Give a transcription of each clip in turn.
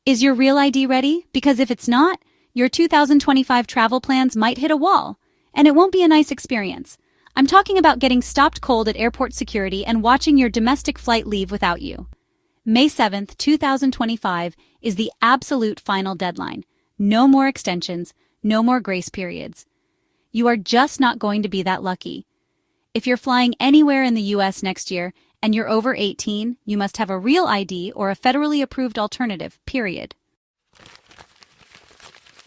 Is your real ID ready? Because if it's not, your 2025 travel plans might hit a wall, and it won't be a nice experience. I'm talking about getting stopped cold at airport security and watching your domestic flight leave without you. May 7th, 2025 is the absolute final deadline. No more extensions, no more grace periods. You are just not going to be that lucky. If you're flying anywhere in the US next year and you're over 18, you must have a real ID or a federally approved alternative, period.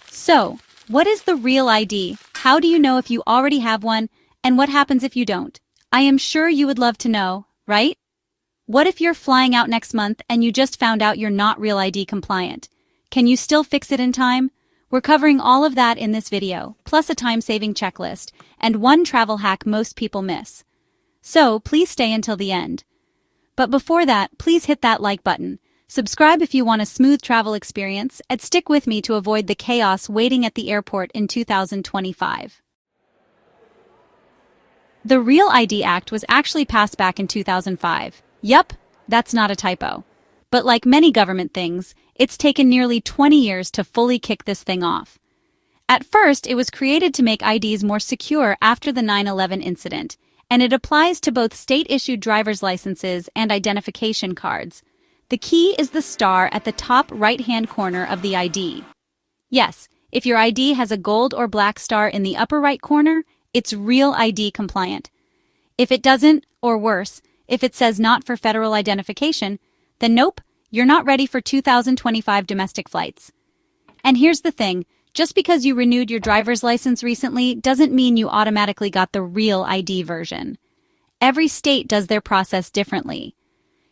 So, what is the real ID? How do you know if you already have one? And what happens if you don't? I am sure you would love to know, right? What if you're flying out next month and you just found out you're not Real ID compliant? Can you still fix it in time? We're covering all of that in this video, plus a time-saving checklist, and one travel hack most people miss. So please stay until the end. But before that, please hit that like button. Subscribe if you want a smooth travel experience, and stick with me to avoid the chaos waiting at the airport in 2025. The Real ID Act was actually passed back in 2005. Yup, that's not a typo. But like many government things, it's taken nearly 20 years to fully kick this thing off. At first, it was created to make IDs more secure after the 9/11 incident, and it applies to both state-issued driver's licenses and identification cards. The key is the star at the top right-hand corner of the ID. Yes, if your ID has a gold or black star in the upper right corner, it's Real ID compliant. If it doesn't, or worse, if it says not for federal identification, then nope, you're not ready for 2025 domestic flights. And here's the thing, just because you renewed your driver's license recently doesn't mean you automatically got the Real ID version. Every state does their process differently.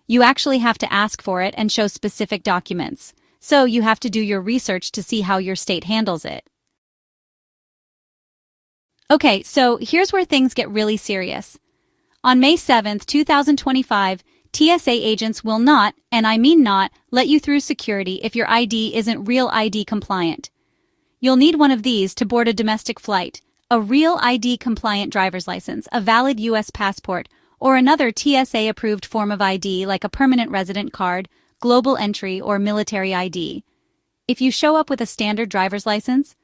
You actually have to ask for it and show specific documents, so you have to do your research to see how your state handles it. Okay, so here's where things get really serious. On May 7th, 2025, TSA agents will not, and I mean not, let you through security if your ID isn't Real ID compliant. You'll need one of these to board a domestic flight: a Real ID compliant driver's license, a valid U.S. passport, or another TSA-approved form of ID like a permanent resident card, global entry, or military ID. If you show up with a standard driver's license,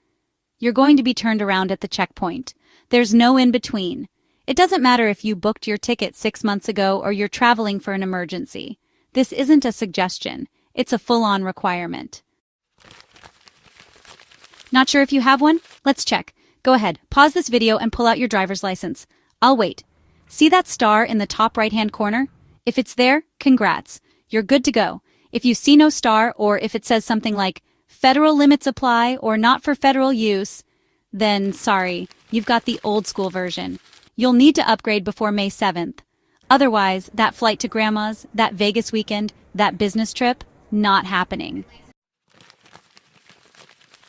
you're going to be turned around at the checkpoint. There's no in-between. It doesn't matter if you booked your ticket 6 months ago or you're traveling for an emergency. This isn't a suggestion. It's a full-on requirement. Not sure if you have one? Let's check. Go ahead, pause this video and pull out your driver's license. I'll wait. See that star in the top right-hand corner? If it's there, congrats. You're good to go. If you see no star, or if it says something like federal limits apply or not for federal use, then sorry, you've got the old school version. You'll need to upgrade before May 7th. Otherwise, that flight to grandma's, that Vegas weekend, that business trip, not happening.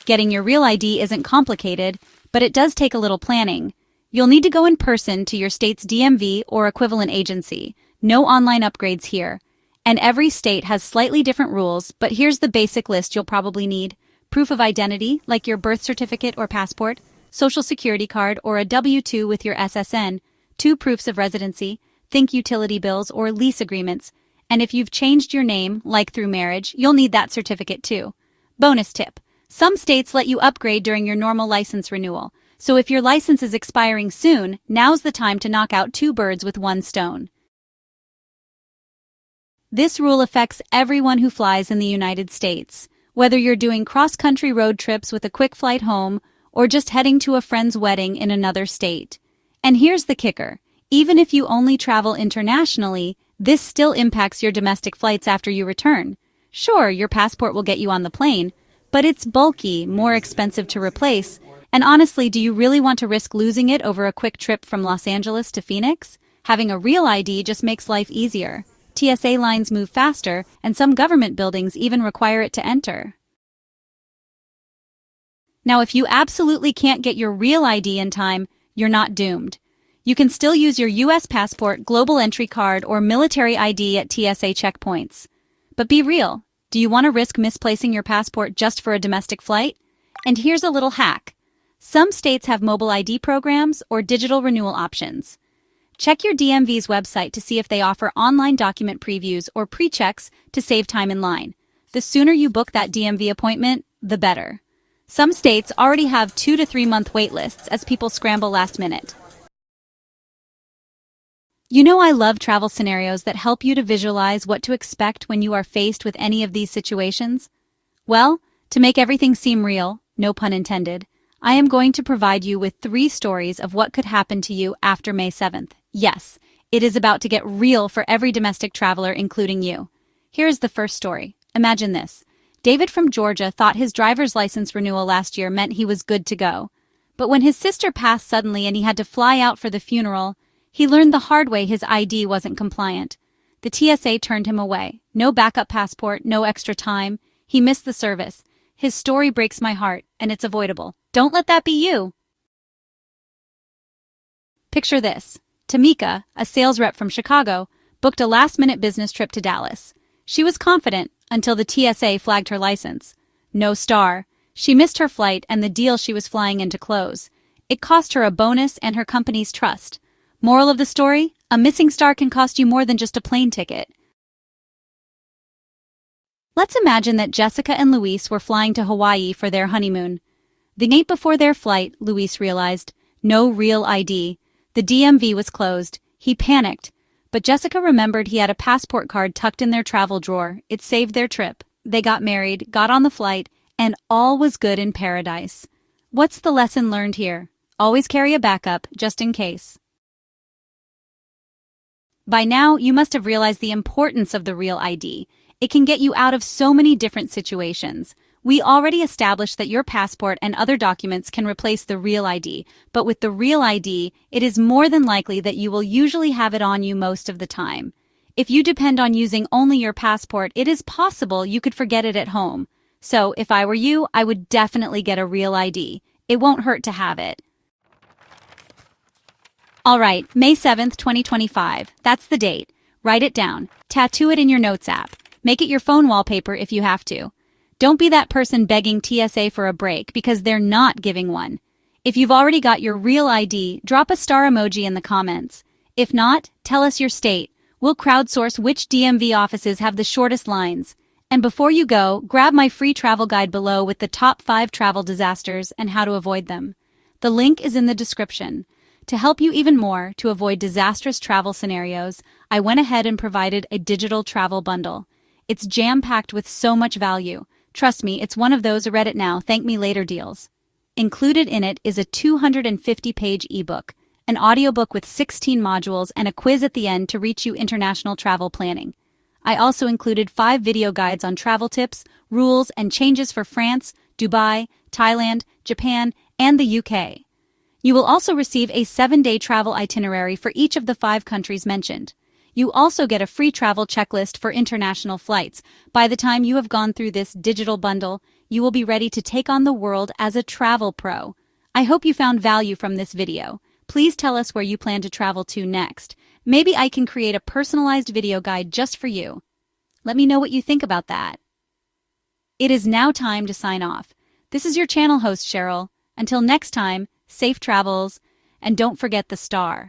Getting your Real ID isn't complicated, but it does take a little planning. You'll need to go in person to your state's DMV or equivalent agency. No online upgrades here. And every state has slightly different rules, but here's the basic list you'll probably need. Proof of identity, like your birth certificate or passport, social security card or a W-2 with your SSN, 2 proofs of residency, think utility bills or lease agreements, and if you've changed your name, like through marriage, you'll need that certificate too. Bonus tip: some states let you upgrade during your normal license renewal, so if your license is expiring soon, now's the time to knock out 2 birds with 1 stone. This rule affects everyone who flies in the United States, whether you're doing cross-country road trips with a quick flight home or just heading to a friend's wedding in another state. And here's the kicker: even if you only travel internationally, this still impacts your domestic flights after you return. Sure, your passport will get you on the plane, but it's bulky, more expensive to replace, and honestly, do you really want to risk losing it over a quick trip from Los Angeles to Phoenix? Having a Real ID just makes life easier. TSA lines move faster, and some government buildings even require it to enter. Now, if you absolutely can't get your Real ID in time, you're not doomed. You can still use your U.S. passport, global entry card, or military ID at TSA checkpoints. But be real. Do you want to risk misplacing your passport just for a domestic flight? And here's a little hack. Some states have mobile ID programs or digital renewal options. Check your DMV's website to see if they offer online document previews or pre-checks to save time in line. The sooner you book that DMV appointment, the better. Some states already have 2 to 3 month wait lists as people scramble last minute. You know, I love travel scenarios that help you to visualize what to expect when you are faced with any of these situations. Well, to make everything seem real, no pun intended, I am going to provide you with 3 stories of what could happen to you after May 7th. Yes, it is about to get real for every domestic traveler, including you. Here is the first story. Imagine this. David from Georgia thought his driver's license renewal last year meant he was good to go. But when his sister passed suddenly and he had to fly out for the funeral, he learned the hard way his ID wasn't compliant. The TSA turned him away. No backup passport, no extra time. He missed the service. His story breaks my heart, and it's avoidable. Don't let that be you. Picture this. Tamika, a sales rep from Chicago, booked a last-minute business trip to Dallas. She was confident until the TSA flagged her license. No star. She missed her flight and the deal she was flying in to close. It cost her a bonus and her company's trust. Moral of the story? A missing star can cost you more than just a plane ticket. Let's imagine that Jessica and Luis were flying to Hawaii for their honeymoon. The night before their flight, Luis realized, no real ID. The DMV was closed. He panicked. But Jessica remembered he had a passport card tucked in their travel drawer. It saved their trip. They got married, got on the flight, and all was good in paradise. What's the lesson learned here? Always carry a backup, just in case. By now, you must have realized the importance of the real ID. It can get you out of so many different situations. We already established that your passport and other documents can replace the real ID, but with the real ID, it is more than likely that you will usually have it on you most of the time. If you depend on using only your passport, it is possible you could forget it at home. So, if I were you, I would definitely get a real ID. It won't hurt to have it. Alright, May 7th, 2025. That's the date. Write it down. Tattoo it in your notes app. Make it your phone wallpaper if you have to. Don't be that person begging TSA for a break because they're not giving one. If you've already got your real ID, drop a star emoji in the comments. If not, tell us your state. We'll crowdsource which DMV offices have the shortest lines. And before you go, grab my free travel guide below with the top 5 travel disasters and how to avoid them. The link is in the description. To help you even more to avoid disastrous travel scenarios, I went ahead and provided a digital travel bundle. It's jam-packed with so much value. Trust me, it's one of those read it now, thank me later deals. Included in it is a 250-page ebook, an audiobook with 16 modules, and a quiz at the end to reach you international travel planning. I also included 5 video guides on travel tips, rules, and changes for France, Dubai, Thailand, Japan, and the UK. You will also receive a 7-day travel itinerary for each of the 5 countries mentioned. You also get a free travel checklist for international flights. By the time you have gone through this digital bundle, you will be ready to take on the world as a travel pro. I hope you found value from this video. Please tell us where you plan to travel to next. Maybe I can create a personalized video guide just for you. Let me know what you think about that. It is now time to sign off. This is your channel host, Cheryl. Until next time, safe travels, and don't forget the star.